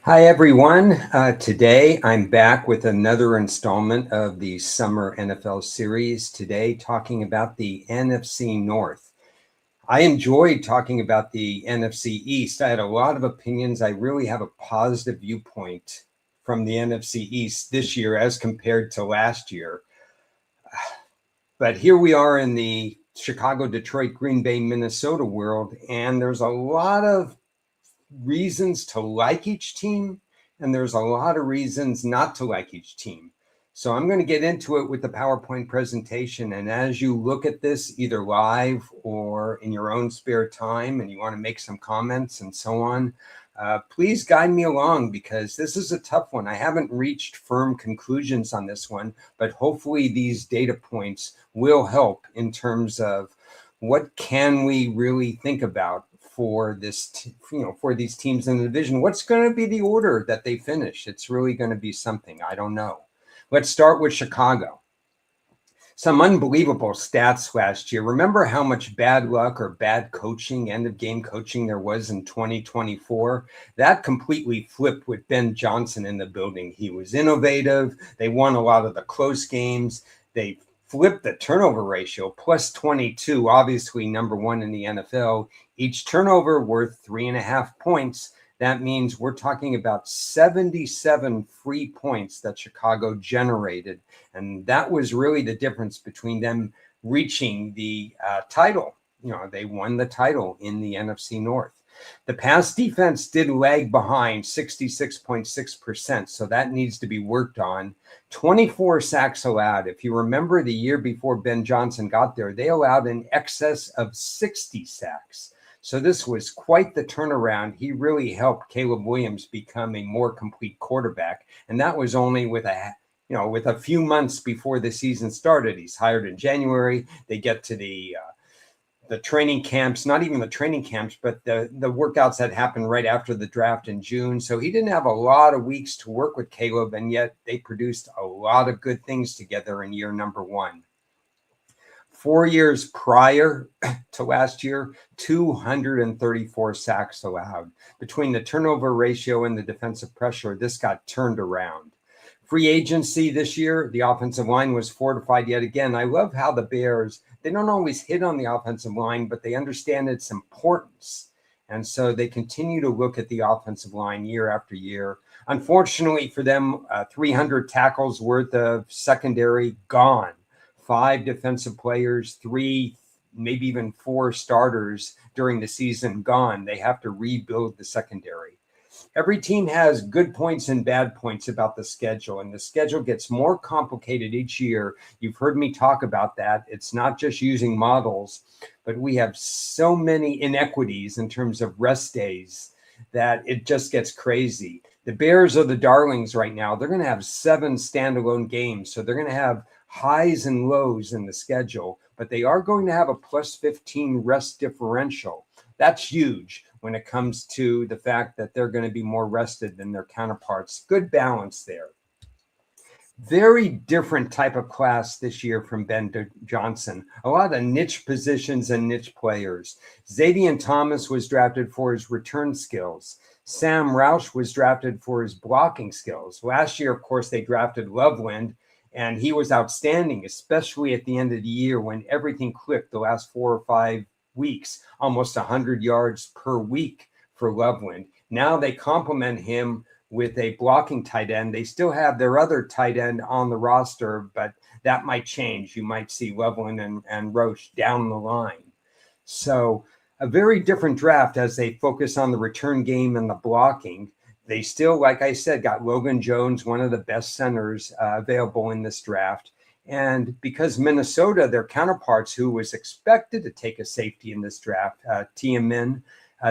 Hi, everyone. Today I'm back with another installment of the Summer NFL Series. Today, talking about the NFC North. I enjoyed talking about the NFC East. I had a lot of opinions. I really have a positive viewpoint from the NFC East this year as compared to last year. But here we are in the Chicago, Detroit, Green Bay, Minnesota world, and there's a lot of reasons to like each team, and there's a lot of reasons not to like each team. So I'm going to get into it with the PowerPoint presentation. And as you look at this, either live or in your own spare time, and you want to make some comments and so on, please guide me along because this is a tough one. I haven't reached firm conclusions on this one, but hopefully these data points will help in terms of what can we really think about for this, for these teams in the division. What's going to be the order that they finish? It's really going to be something. I don't know. Let's start with Chicago. Some unbelievable stats last year. Remember how much bad luck or bad coaching, end of game coaching there was in 2024? That completely flipped with Ben Johnson in the building. He was innovative. They won a lot of the close games. They flipped the turnover ratio, plus 22, obviously number one in the NFL. Each turnover worth 3.5 points. That means we're talking about 77 free points that Chicago generated. And that was really the difference between them reaching the title. They won the title in the NFC North. The pass defense did lag behind 66.6%, so that needs to be worked on. 24 sacks allowed. If you remember the year before Ben Johnson got there, they allowed in excess of 60 sacks. So this was quite the turnaround. He really helped Caleb Williams become a more complete quarterback, and that was only with a few months before the season started. He's hired in January. They get to the training camps, not even the training camps, but the workouts that happened right after the draft in June. So he didn't have a lot of weeks to work with Caleb, and yet they produced a lot of good things together in year number one. 4 years prior to last year, 234 sacks allowed. Between the turnover ratio and the defensive pressure, this got turned around. Free agency this year, the offensive line was fortified yet again. I love how the Bears, they don't always hit on the offensive line, but they understand its importance. And so they continue to look at the offensive line year after year. Unfortunately for them, 300 tackles worth of secondary gone. 5 defensive players, 3, maybe even 4 starters during the season gone. They have to rebuild the secondary. Every team has good points and bad points about the schedule, and the schedule gets more complicated each year. You've heard me talk about that. It's not just using models, but we have so many inequities in terms of rest days that it just gets crazy. The Bears are the darlings right now. They're going to have 7 standalone games, so they're going to have highs and lows in the schedule, but they are going to have a plus 15 rest differential. That's huge when it comes to the fact that they're going to be more rested than their counterparts. Good balance there. Very different type of class this year from Ben Johnson. A lot of niche positions and niche players. Xavier Thomas was drafted for his return skills. Sam Roush was drafted for his blocking skills. Last year, of course, they drafted Loveland, and he was outstanding, especially at the end of the year when everything clicked the last 4 or 5 weeks, almost 100 yards per week for Loveland. Now they complement him with a blocking tight end. They still have their other tight end on the roster, but that might change. You might see Loveland and Roche down the line. So a very different draft as they focus on the return game and the blocking. They still, like I said, got Logan Jones, one of the best centers available in this draft. And because Minnesota, their counterparts, who was expected to take a safety in this draft, Tiemann,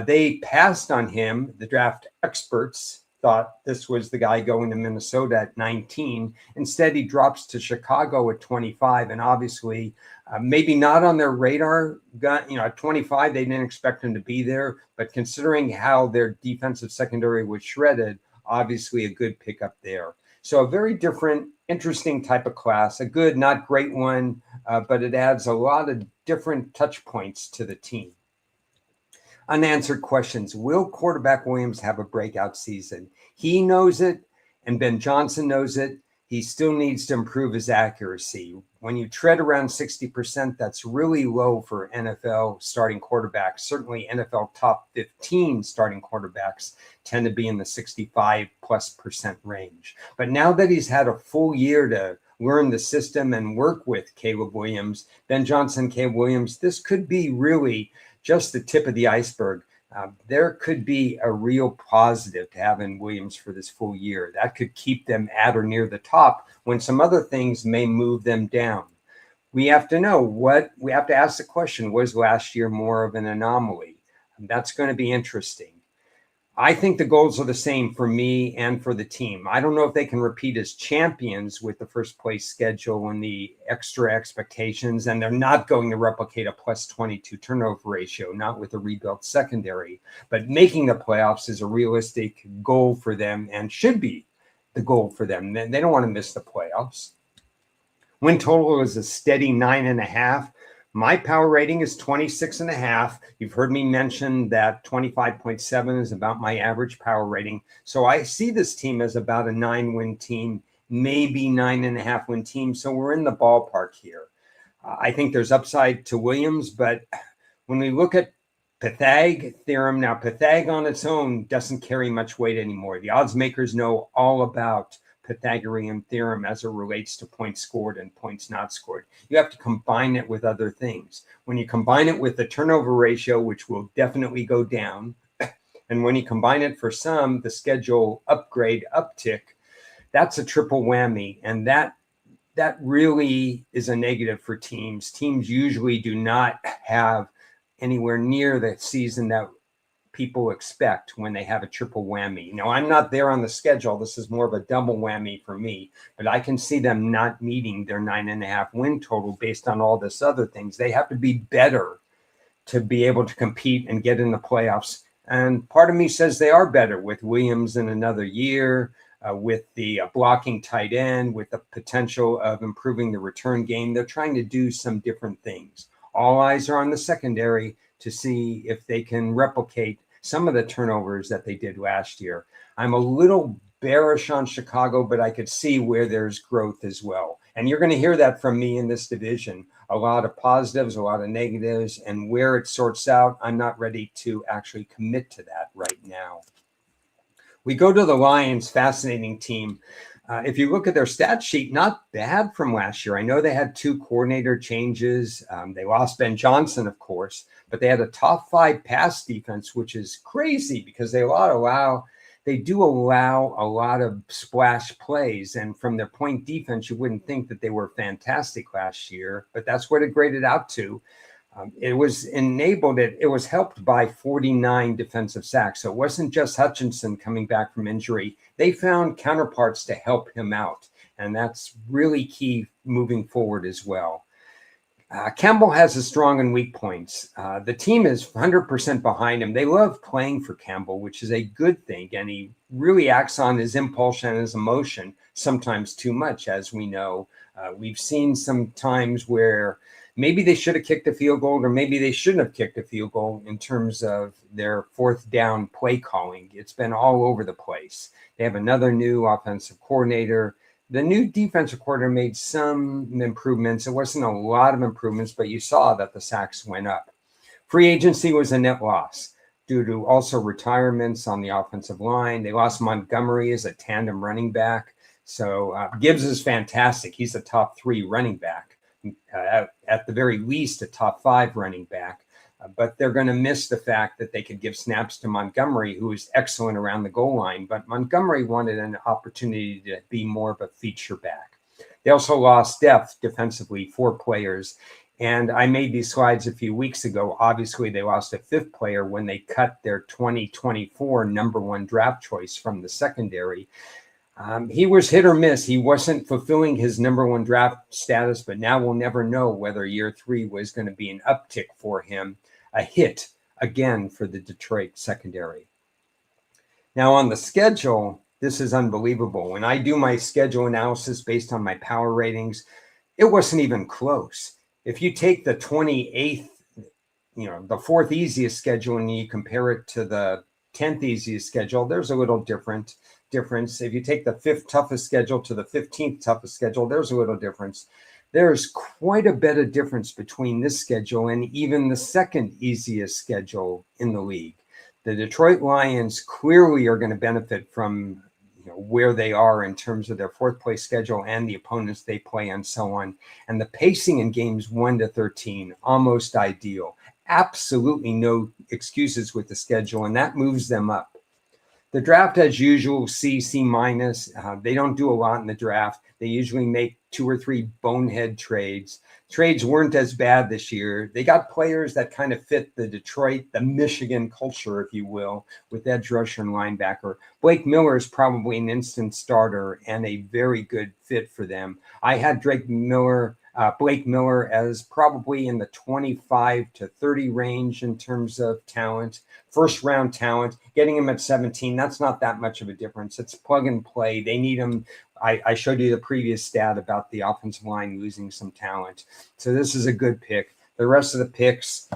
they passed on him. The draft experts thought this was the guy going to Minnesota at 19. Instead, he drops to Chicago at 25. And obviously, maybe not on their radar. At 25, they didn't expect him to be there. But considering how their defensive secondary was shredded, obviously a good pickup there. So a very different, interesting type of class, a good, not great one, but it adds a lot of different touch points to the team. Unanswered questions. Will quarterback Williams have a breakout season? He knows it, and Ben Johnson knows it. He still needs to improve his accuracy. When you tread around 60%, that's really low for NFL starting quarterbacks. Certainly NFL top 15 starting quarterbacks tend to be in the 65+% range. But now that he's had a full year to learn the system and work with Caleb Williams, Ben Johnson, Caleb Williams, this could be really just the tip of the iceberg. There could be a real positive to having Williams for this full year. That could keep them at or near the top when some other things may move them down. We have to know we have to ask the question, was last year more of an anomaly? That's going to be interesting. I think the goals are the same for me and for the team. I don't know if they can repeat as champions with the first place schedule and the extra expectations, and they're not going to replicate a +22 turnover ratio, not with a rebuilt secondary. But making the playoffs is a realistic goal for them and should be the goal for them. They don't want to miss the playoffs. Win total is a steady 9.5. My power rating is 26.5. You've heard me mention that 25.7 is about my average power rating. So I see this team as about a 9-win team, maybe 9.5-win team. So we're in the ballpark here. I think there's upside to Williams, but when we look at Pythag theorem, now Pythag on its own doesn't carry much weight anymore. The odds makers know all about Pythagorean theorem as it relates to points scored and points not scored. You have to combine it with other things. When you combine it with the turnover ratio, which will definitely go down, and when you combine it for some, the schedule upgrade uptick, that's a triple whammy. And that really is a negative for teams. Teams usually do not have anywhere near the season that people expect when they have a triple whammy. Now, I'm not there on the schedule. This is more of a double whammy for me, but I can see them not meeting their 9.5 win total based on all this other things. They have to be better to be able to compete and get in the playoffs. And part of me says they are better with Williams in another year, with the blocking tight end, with the potential of improving the return game. They're trying to do some different things. All eyes are on the secondary to see if they can replicate some of the turnovers that they did last year. I'm a little bearish on Chicago, but I could see where there's growth as well. And you're going to hear that from me in this division. A lot of positives, a lot of negatives, and where it sorts out, I'm not ready to actually commit to that right now. We go to the Lions, fascinating team. If you look at their stat sheet, not bad from last year. I know they had 2 coordinator changes. They lost Ben Johnson, of course, but they had a top 5 pass defense, which is crazy because they do allow a lot of splash plays. And from their point defense, you wouldn't think that they were fantastic last year, but that's what it graded out to. It was helped by 49 defensive sacks. So it wasn't just Hutchinson coming back from injury. They found counterparts to help him out. And that's really key moving forward as well. Campbell has his strong and weak points. The team is 100% behind him. They love playing for Campbell, which is a good thing. And he really acts on his impulse and his emotion, sometimes too much, as we know. We've seen some times where maybe they should have kicked a field goal, or maybe they shouldn't have kicked a field goal in terms of their 4th down play calling. It's been all over the place. They have another new offensive coordinator. The new defensive coordinator made some improvements. It wasn't a lot of improvements, but you saw that the sacks went up. Free agency was a net loss due to also retirements on the offensive line. They lost Montgomery as a tandem running back. So Gibbs is fantastic. He's a top 3 running back. At the very least, a top 5 running back. But they're going to miss the fact that they could give snaps to Montgomery, who is excellent around the goal line. But Montgomery wanted an opportunity to be more of a feature back. They also lost depth defensively, 4 players. And I made these slides a few weeks ago. Obviously, they lost a 5th player when they cut their 2024 number 1 draft choice from the secondary. He was hit or miss. He wasn't fulfilling his number 1 draft status, but now we'll never know whether year 3 was going to be an uptick for him, a hit again for the Detroit secondary. Now on the schedule, this is unbelievable. When I do my schedule analysis based on my power ratings, it wasn't even close. If you take the 28th the fourth easiest schedule and you compare it to the 10th easiest schedule, there's a little difference. If you take the fifth toughest schedule to the 15th toughest schedule, there's a little difference. There's quite a bit of difference between this schedule and even the second easiest schedule in the league. The Detroit Lions clearly are going to benefit from where they are in terms of their fourth place schedule and the opponents they play and so on. And the pacing in games 1 to 13, almost ideal. Absolutely no excuses with the schedule, and that moves them up. The draft, as usual, C minus. They don't do a lot in the draft. They usually make 2 or 3 bonehead trades. Trades weren't as bad this year. They got players that kind of fit the Detroit, the Michigan culture, if you will, with edge rusher and linebacker. Blake Miller is probably an instant starter and a very good fit for them. I had Blake Miller as probably in the 25 to 30 range in terms of talent, first round talent. Getting him at 17, that's not that much of a difference. It's plug and play. They need him. I showed you the previous stat about the offensive line losing some talent. So this is a good pick. The rest of the picks,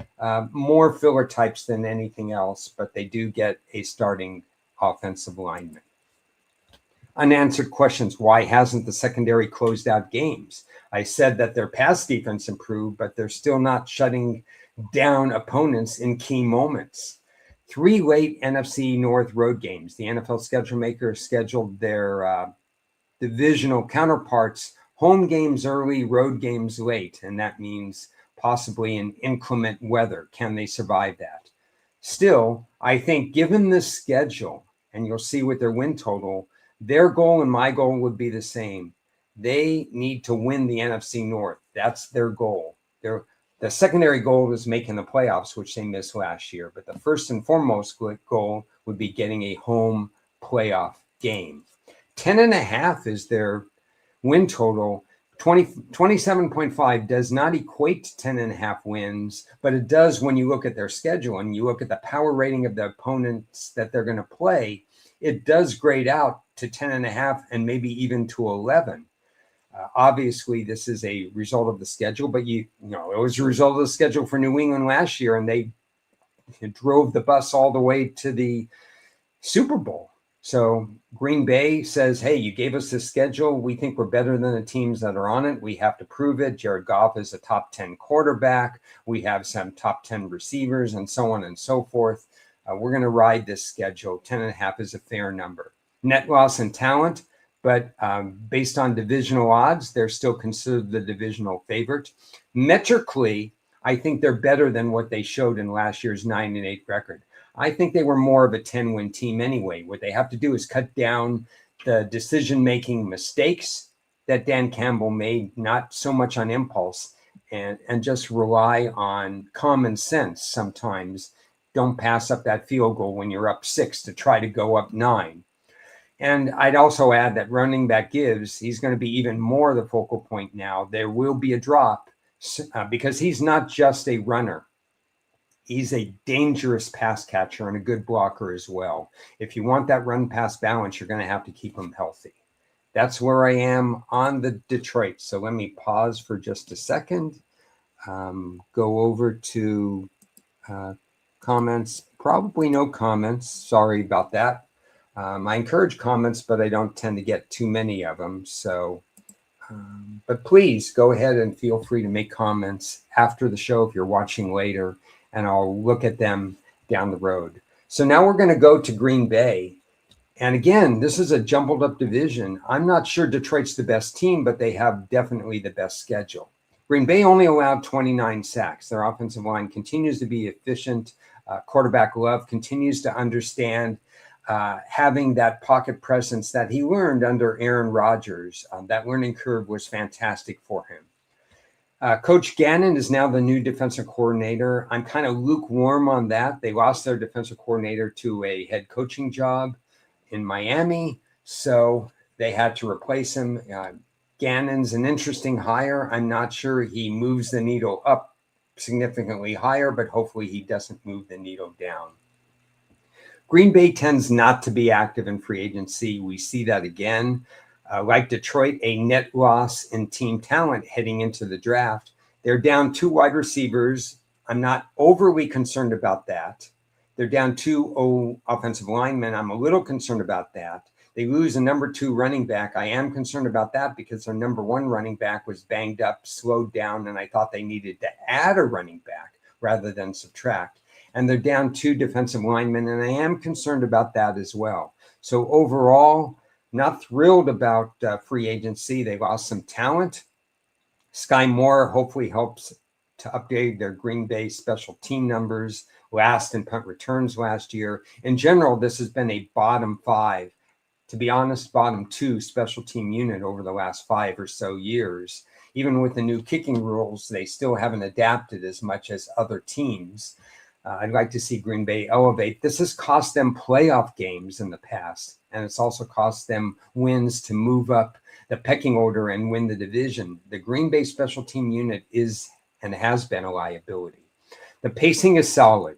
more filler types than anything else, but they do get a starting offensive lineman. Unanswered questions. Why hasn't the secondary closed out games? I said that their pass defense improved, but they're still not shutting down opponents in key moments. 3 late NFC North road games. The NFL schedule maker scheduled their divisional counterparts home games early, road games late, and that means possibly in inclement weather. Can they survive that? Still, I think given this schedule, and you'll see with their win total, their goal and my goal would be the same. They need to win the NFC North. That's their goal. The secondary goal is making the playoffs, which they missed last year. But the first and foremost goal would be getting a home playoff game. 10.5 is their win total. 27.5 does not equate to 10.5 wins, but it does when you look at their schedule and you look at the power rating of the opponents that they're going to play. It does grade out to 10.5 and maybe even to 11. Obviously, this is a result of the schedule, but it was a result of the schedule for New England last year, and they drove the bus all the way to the Super Bowl. So Green Bay says, hey, you gave us this schedule. We think we're better than the teams that are on it. We have to prove it. Jared Goff is a top 10 quarterback. We have some top 10 receivers and so on and so forth. We're going to ride this schedule. 10.5 is a fair number. Net loss in talent, but based on divisional odds, they're still considered the divisional favorite. Metrically, I think they're better than what they showed in last year's 9-8 record. I think they were more of a 10-win team anyway. What they have to do is cut down the decision-making mistakes that Dan Campbell made, not so much on impulse, and just rely on common sense sometimes. Don't pass up that field goal when you're up 6 to try to go up 9. And I'd also add that running back Gibbs, he's going to be even more the focal point now. There will be a drop because he's not just a runner. He's a dangerous pass catcher and a good blocker as well. If you want that run-pass balance, you're going to have to keep him healthy. That's where I am on the Detroit. So let me pause for just a second. Go over to comments. Probably no comments. Sorry about that. I encourage comments, but I don't tend to get too many of them. So, but please go ahead and feel free to make comments after the show if you're watching later, and I'll look at them down the road. So now we're going to go to Green Bay. And again, this is a jumbled up division. I'm not sure Detroit's the best team, but they have definitely the best schedule. Green Bay only allowed 29 sacks. Their offensive line continues to be efficient. Quarterback Love continues to understand having that pocket presence that he learned under Aaron Rodgers. That learning curve was fantastic for him. Coach Gannon is now the new defensive coordinator. I'm kind of lukewarm on that. They lost their defensive coordinator to a head coaching job in Miami, so they had to replace him. Gannon's an interesting hire. I'm not sure he moves the needle up significantly higher, but hopefully he doesn't move the needle down. Green Bay tends not to be active in free agency. We see that again. Like Detroit, a net loss in team talent heading into the draft. They're down 2 wide receivers I'm not overly concerned about that. They're down 2 offensive linemen. I'm a little concerned about that. They lose a number 2 running back. I am concerned about that because their number 1 running back was banged up, slowed down, and I thought they needed to add a running back rather than subtract. And they're down 2 defensive linemen, and I am concerned about that as well. So overall, not thrilled about free agency. They lost some talent. Sky Moore hopefully helps to update their Green Bay special team numbers, last in punt returns last year. In general, this has been a bottom 5, to be honest, bottom 2 special team unit over the last 5 or so years. Even with the new kicking rules, they still haven't adapted as much as other teams. I'd like to see Green Bay elevate. This has cost them playoff games in the past, and it's also cost them wins to move up the pecking order and win the division. The Green Bay special team unit is and has been a liability. The pacing is solid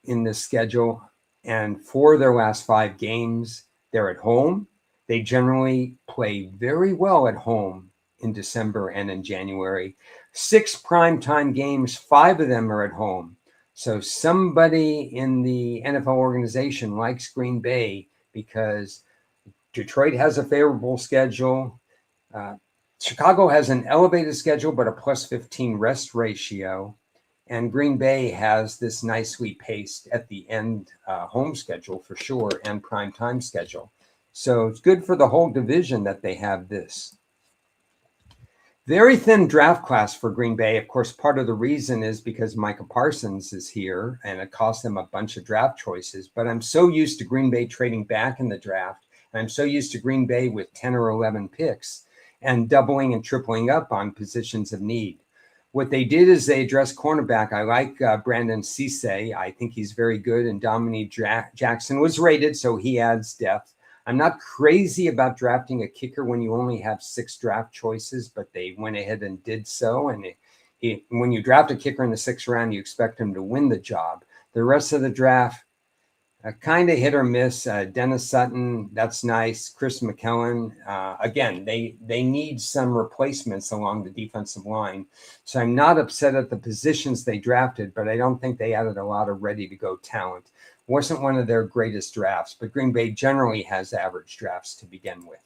in this schedule, and for their last 5 games, they're at home. They generally play very well at home in December and in January. 6 primetime games, 5 of them are at home. So somebody in the NFL organization likes Green Bay because Detroit has a favorable schedule. Chicago has an elevated schedule, but a plus 15 rest ratio. And Green Bay has this nicely paced at the end home schedule for sure, and primetime schedule. So it's good for the whole division that they have this. Very thin draft class for Green Bay. Of course, part of the reason is because Micah Parsons is here and it cost them a bunch of draft choices. But I'm so used to Green Bay trading back in the draft. And I'm so used to Green Bay with 10 or 11 picks and doubling and tripling up on positions of need. What they did is they addressed cornerback. I like Brandon Cisse. I think he's very good. And Dominique Jackson was rated, so he adds depth. I'm not crazy about drafting a kicker when you only have 6 draft choices, but they went ahead and did so. And when you draft a kicker in the 6th round, you expect him to win the job. The rest of the draft, kind of hit or miss. Dennis Sutton, that's nice. Chris McKellen, again, they need some replacements along the defensive line. So I'm not upset at the positions they drafted, but I don't think they added a lot of ready-to-go talent. Wasn't one of their greatest drafts, but Green Bay generally has average drafts to begin with.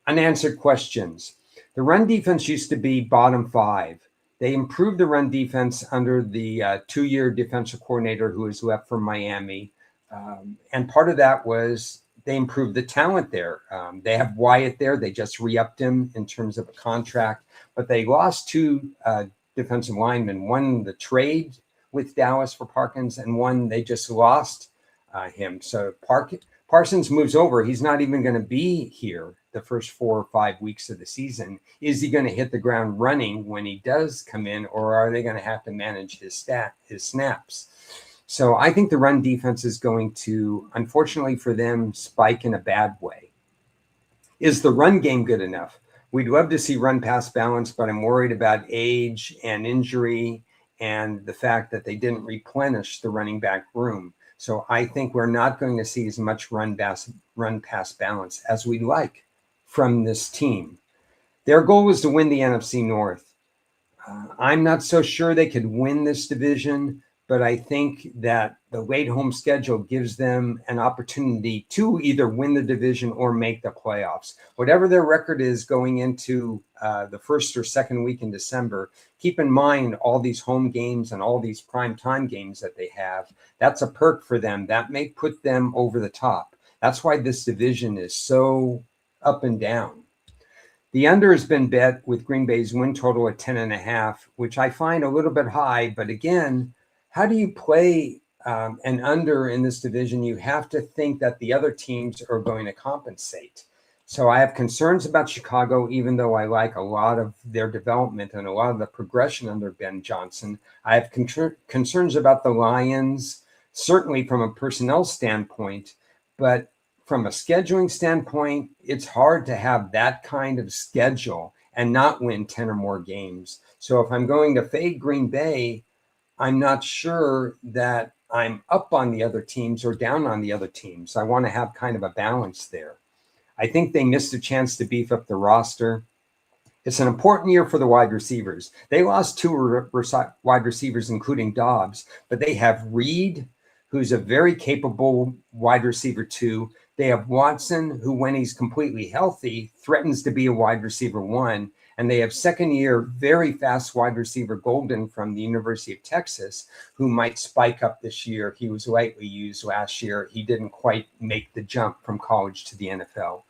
Unanswered questions. The run defense used to be bottom 5. They improved the run defense under the 2-year defensive coordinator who has left for Miami. And part of that was they improved the talent there. They have Wyatt there. They just re-upped him in terms of a contract, but they lost 2 defensive linemen. One, the trade with Dallas for Parkins, and one, they just lost him. So Parsons moves over. He's not even going to be here the first 4 or 5 weeks of the season. Is he going to hit the ground running when he does come in, or are they going to have to manage his snaps? So I think the run defense is going to, unfortunately for them, spike in a bad way. Is the run game good enough? We'd love to see run-pass balance, but I'm worried about age and injury and the fact that they didn't replenish the running back room. So I think we're not going to see as much run-pass balance as we'd like from this team. Their goal is to win the NFC North. I'm not so sure they could win this division, but I think that the late home schedule gives them an opportunity to either win the division or make the playoffs. Whatever their record is going into the first or second week in December, keep in mind all these home games and all these primetime games that they have. That's a perk for them. That may put them over the top. That's why this division is so up and down. The under has been bet with Green Bay's win total at 10.5, which I find a little bit high. But again, how do you play an under in this division? You have to think that the other teams are going to compensate. So I have concerns about Chicago, even though I like a lot of their development and a lot of the progression under Ben Johnson. I have concerns about the Lions, certainly from a personnel standpoint, but from a scheduling standpoint, it's hard to have that kind of schedule and not win 10 or more games. So if I'm going to fade Green Bay, I'm not sure that I'm up on the other teams or down on the other teams. I want to have kind of a balance there. I think they missed a chance to beef up the roster. It's an important year for the wide receivers. They lost two wide receivers, including Dobbs, but they have Reed, who's a very capable wide receiver too. They have Watson, who, when he's completely healthy, threatens to be a wide receiver one. And they have second-year, very fast wide receiver Golden from the University of Texas, who might spike up this year. He was lightly used last year. He didn't quite make the jump from college to the NFL.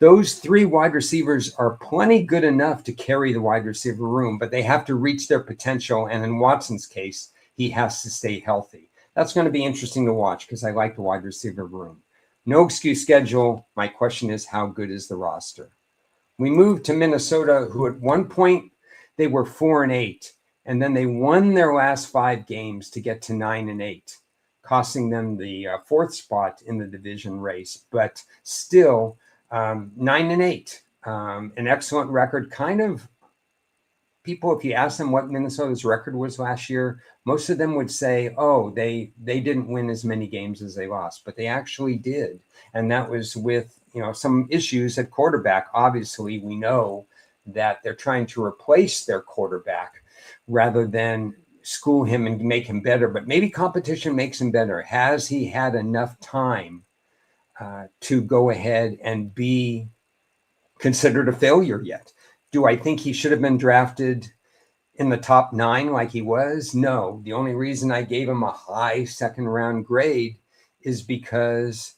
Those three wide receivers are plenty good enough to carry the wide receiver room, but they have to reach their potential. And in Watson's case, he has to stay healthy. That's going to be interesting to watch because I like the wide receiver room. No excuse schedule. My question is, how good is the roster? We moved to Minnesota, who at one point they were 4-8, and then they won their last 5 games to get to 9-8, costing them the 4th spot in the division race. But still, 9-8, an excellent record. Kind of people, if you ask them what Minnesota's record was last year, most of them would say, oh, they didn't win as many games as they lost, but they actually did. And that was with, some issues at quarterback. Obviously, we know that they're trying to replace their quarterback rather than school him and make him better. But maybe competition makes him better. Has he had enough time to go ahead and be considered a failure yet? Do I think he should have been drafted in the top 9 like he was? No. The only reason I gave him a high second-round grade is because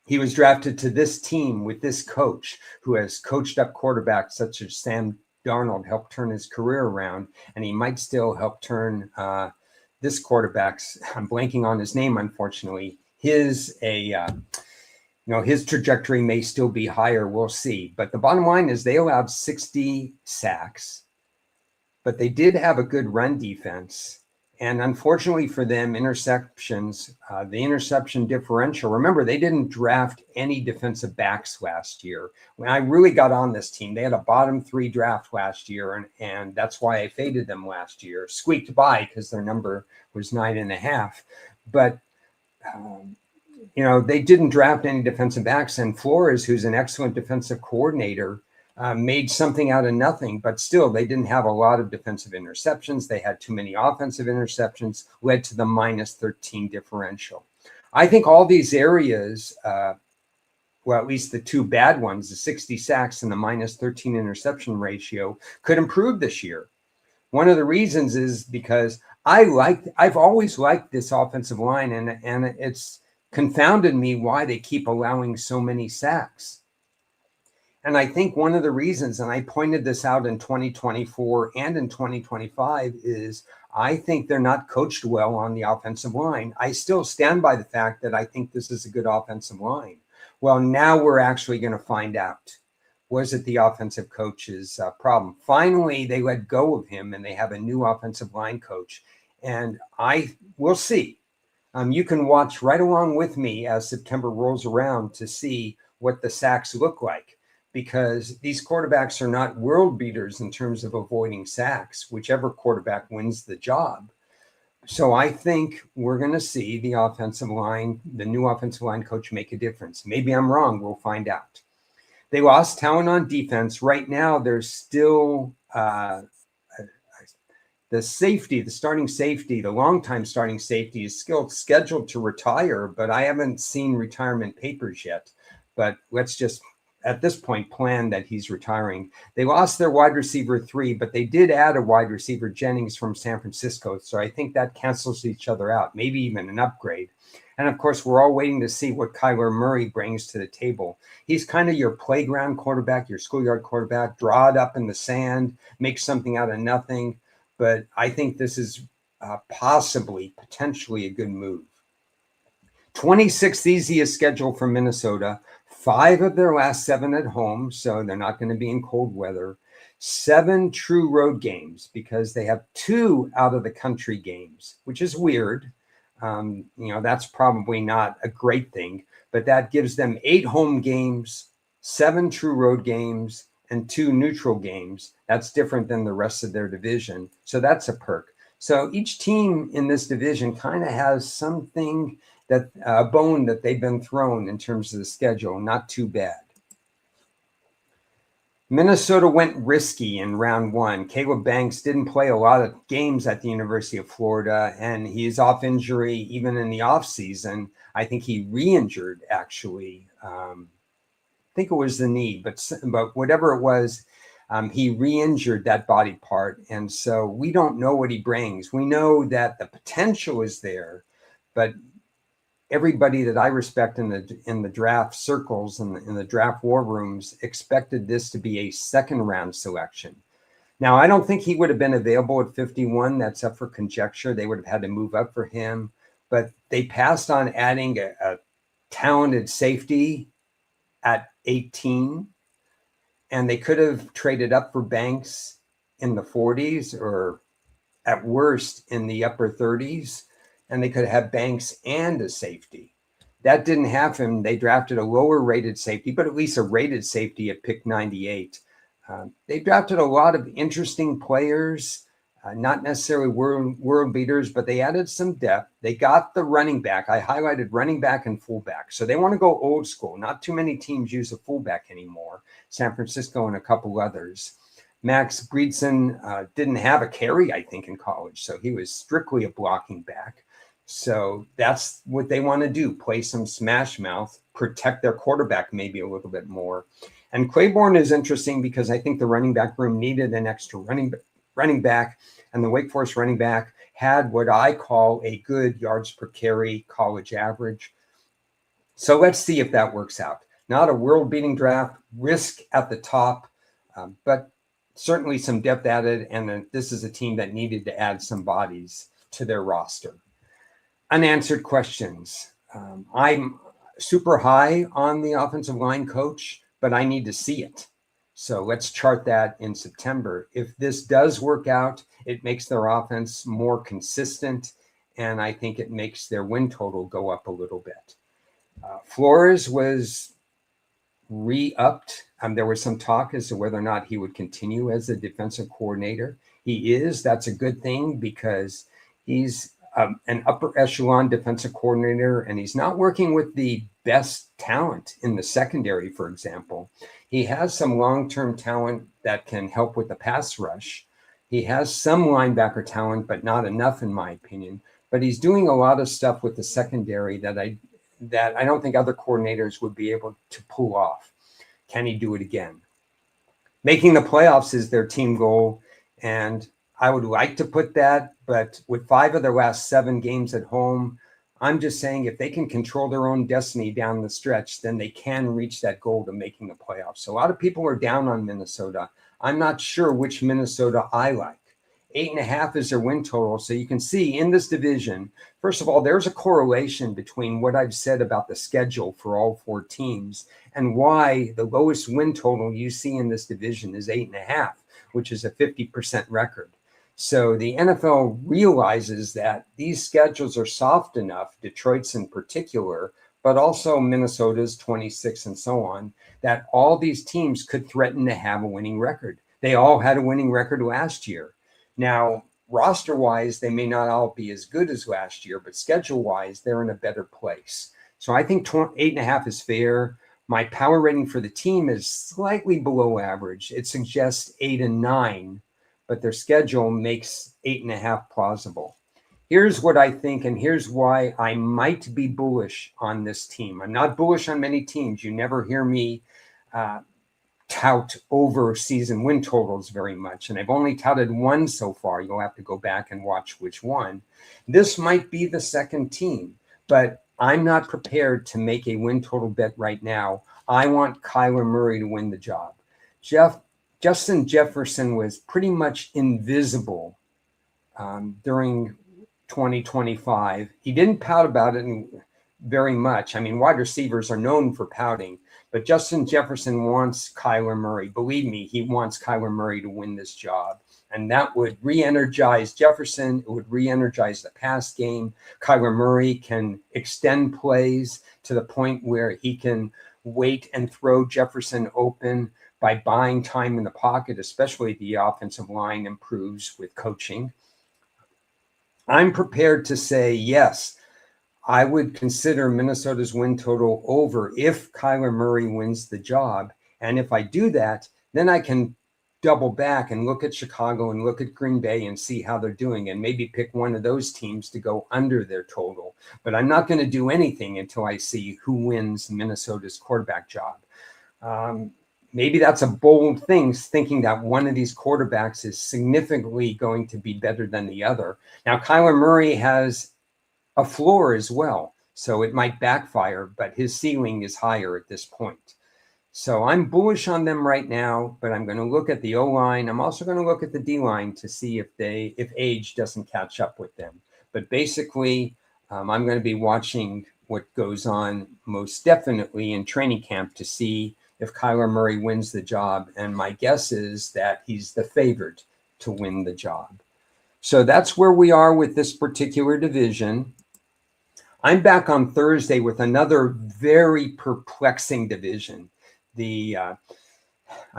he was drafted to this team with this coach who has coached up quarterbacks such as Sam Darnold, helped turn his career around, and he might still help turn this quarterback's, I'm blanking on his name, unfortunately, his trajectory may still be higher. We'll see. But the bottom line is they allowed 60 sacks, but they did have a good run defense. And unfortunately for them, interceptions, the interception differential. Remember, they didn't draft any defensive backs last year. When I really got on this team, they had a bottom 3 draft last year, and that's why I faded them last year. Squeaked by because their number was 9.5. But they didn't draft any defensive backs, and Flores, who's an excellent defensive coordinator, made something out of nothing, but still they didn't have a lot of defensive interceptions. They had too many offensive interceptions, led to the -13 differential. I think all these areas, well, at least the 2 bad ones, the 60 sacks and the -13 interception ratio, could improve this year. One of the reasons is because I've always liked this offensive line, and it's confounded me why they keep allowing so many sacks. And I think one of the reasons, and I pointed this out in 2024 and in 2025, is I think they're not coached well on the offensive line. I still stand by the fact that I think this is a good offensive line. Well, now we're actually going to find out. Was it the offensive coach's problem? Finally, they let go of him and they have a new offensive line coach. And we'll see. You can watch right along with me as September rolls around to see what the sacks look like, because these quarterbacks are not world beaters in terms of avoiding sacks, whichever quarterback wins the job. So I think we're going to see the offensive line, the new offensive line coach, make a difference. Maybe I'm wrong. We'll find out. They lost talent on defense. Right now, there's still the starting safety, the longtime starting safety is still scheduled to retire, but I haven't seen retirement papers yet. But let's just, at this point, plan that he's retiring. They lost their wide receiver 3, but they did add a wide receiver, Jennings, from San Francisco. So I think that cancels each other out, maybe even an upgrade. And of course, we're all waiting to see what Kyler Murray brings to the table. He's kind of your playground quarterback, your schoolyard quarterback, draw it up in the sand, make something out of nothing. But I think this is potentially a good move. 26th easiest schedule for Minnesota. 5 of their last 7 at home, so they're not going to be in cold weather. 7 true road games because they have 2 out of the country games, which is weird. That's probably not a great thing, but that gives them 8 home games, 7 true road games, and 2 neutral games. That's different than the rest of their division. So that's a perk. So each team in this division kind of has something, that a bone that they've been thrown in terms of the schedule. Not too bad. Minnesota went risky in round one. Caleb Banks didn't play a lot of games at the University of Florida, and he's off injury even in the offseason. I think he re-injured, actually. I think it was the knee, but whatever it was, he re-injured that body part. And so we don't know what he brings. We know that the potential is there, but everybody that I respect in the draft circles and in the draft war rooms expected this to be a second round selection. Now, I don't think he would have been available at 51. That's up for conjecture. They would have had to move up for him, but they passed on adding a talented safety at 18, and they could have traded up for Banks in the 40s or at worst in the upper 30s. And they could have Banks and a safety. That didn't happen. They drafted a lower rated safety, but at least a rated safety at pick 98. They drafted a lot of interesting players, not necessarily world beaters, but they added some depth. They got the running back. I highlighted running back and fullback. So they want to go old school. Not too many teams use a fullback anymore. San Francisco and a couple others. Max Breedson didn't have a carry, I think, in college. So he was strictly a blocking back. So that's what they want to do, play some smash mouth, protect their quarterback maybe a little bit more. And Claiborne is interesting because I think the running back room needed an extra running back, and the Wake Forest running back had what I call a good yards per carry college average. So let's see if that works out. Not a world-beating draft, risk at the top, but certainly some depth added, and this is a team that needed to add some bodies to their roster. Unanswered questions. I'm super high on the offensive line coach, but I need to see it. So let's chart that in September. If this does work out, it makes their offense more consistent, and I think it makes their win total go up a little bit. Flores was re-upped. There was some talk as to whether or not he would continue as a defensive coordinator. He is. That's a good thing because he's an upper echelon defensive coordinator, and he's not working with the best talent in the secondary, for example. He has some long-term talent that can help with the pass rush. He has some linebacker talent, but not enough, in my opinion. But he's doing a lot of stuff with the secondary that I don't think other coordinators would be able to pull off. Can he do it again? Making the playoffs is their team goal, and I would like to put that, but with 5 of their last 7 games at home, I'm just saying if they can control their own destiny down the stretch, then they can reach that goal to making the playoffs. So a lot of people are down on Minnesota. I'm not sure which Minnesota I like. 8.5 is their win total. So you can see in this division, first of all, there's a correlation between what I've said about the schedule for all 4 teams and why the lowest win total you see in this division is 8.5, which is a 50% record. So the NFL realizes that these schedules are soft enough, Detroit's in particular, but also Minnesota's 26 and so on, that all these teams could threaten to have a winning record. They all had a winning record last year. Now, roster-wise, they may not all be as good as last year, but schedule-wise, they're in a better place. So I think 8.5 is fair. My power rating for the team is slightly below average. It suggests 8 and 9. But their schedule makes 8.5 plausible. Here's what I think, and here's why I might be bullish on this team. I'm not bullish on many teams. You never hear me tout over season win totals very much, and I've only touted one so far. You'll have to go back and watch which one. This might be the second team, but I'm not prepared to make a win total bet right now. I want Kyler Murray to win the job. Justin Jefferson was pretty much invisible during 2025. He didn't pout about it very much. I mean, wide receivers are known for pouting, but Justin Jefferson wants Kyler Murray. Believe me, he wants Kyler Murray to win this job. And that would re-energize Jefferson. It would re-energize the pass game. Kyler Murray can extend plays to the point where he can wait and throw Jefferson open by buying time in the pocket, especially if the offensive line improves with coaching. I'm prepared to say, yes, I would consider Minnesota's win total over if Kyler Murray wins the job. And if I do that, then I can double back and look at Chicago and look at Green Bay and see how they're doing and maybe pick one of those teams to go under their total. But I'm not going to do anything until I see who wins Minnesota's quarterback job. Maybe that's a bold thing, thinking that one of these quarterbacks is significantly going to be better than the other. Now, Kyler Murray has a floor as well, so it might backfire, but his ceiling is higher at this point. So I'm bullish on them right now, but I'm going to look at the O-line. I'm also going to look at the D-line to see if age doesn't catch up with them. But basically, I'm going to be watching what goes on most definitely in training camp to see if Kyler Murray wins the job. And my guess is that he's the favorite to win the job. So that's where we are with this particular division. I'm back on Thursday with another very perplexing division. I'm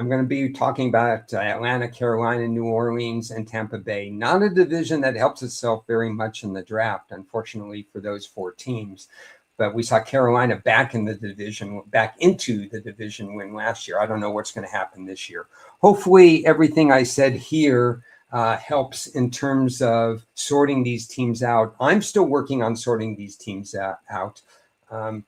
going to be talking about Atlanta, Carolina, New Orleans, and Tampa Bay. Not a division that helps itself very much in the draft, unfortunately, for those 4 teams. But we saw Carolina back into the division win last year. I don't know what's going to happen this year. Hopefully, everything I said here helps in terms of sorting these teams out. I'm still working on sorting these teams out.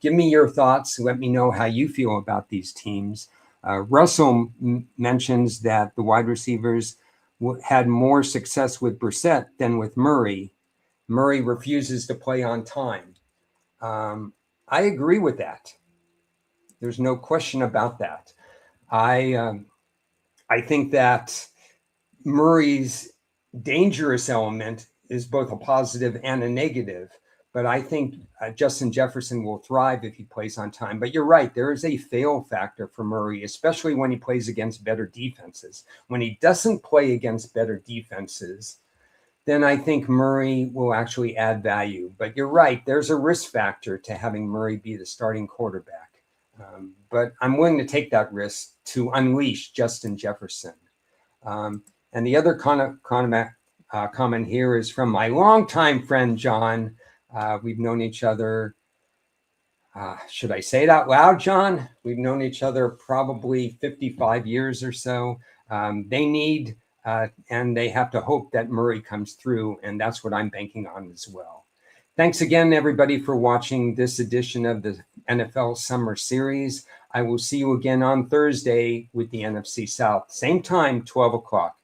Give me your thoughts. Let me know how you feel about these teams. Russell mentions that the wide receivers had more success with Brissett than with Murray. Murray refuses to play on time. I agree with that. There's no question about that. I think that Murray's dangerous element is both a positive and a negative. But I think Justin Jefferson will thrive if he plays on time. But you're right, there is a fail factor for Murray, especially when he plays against better defenses. When he doesn't play against better defenses, then I think Murray will actually add value. But you're right, there's a risk factor to having Murray be the starting quarterback. But I'm willing to take that risk to unleash Justin Jefferson. And the other comment here is from my longtime friend, John. We've known each other. Should I say it out loud, John? We've known each other probably 55 years or so. They need and they have to hope that Murray comes through, and that's what I'm banking on as well. Thanks again, everybody, for watching this edition of the NFL Summer Series. I will see you again on Thursday with the NFC South. Same time, 12 o'clock.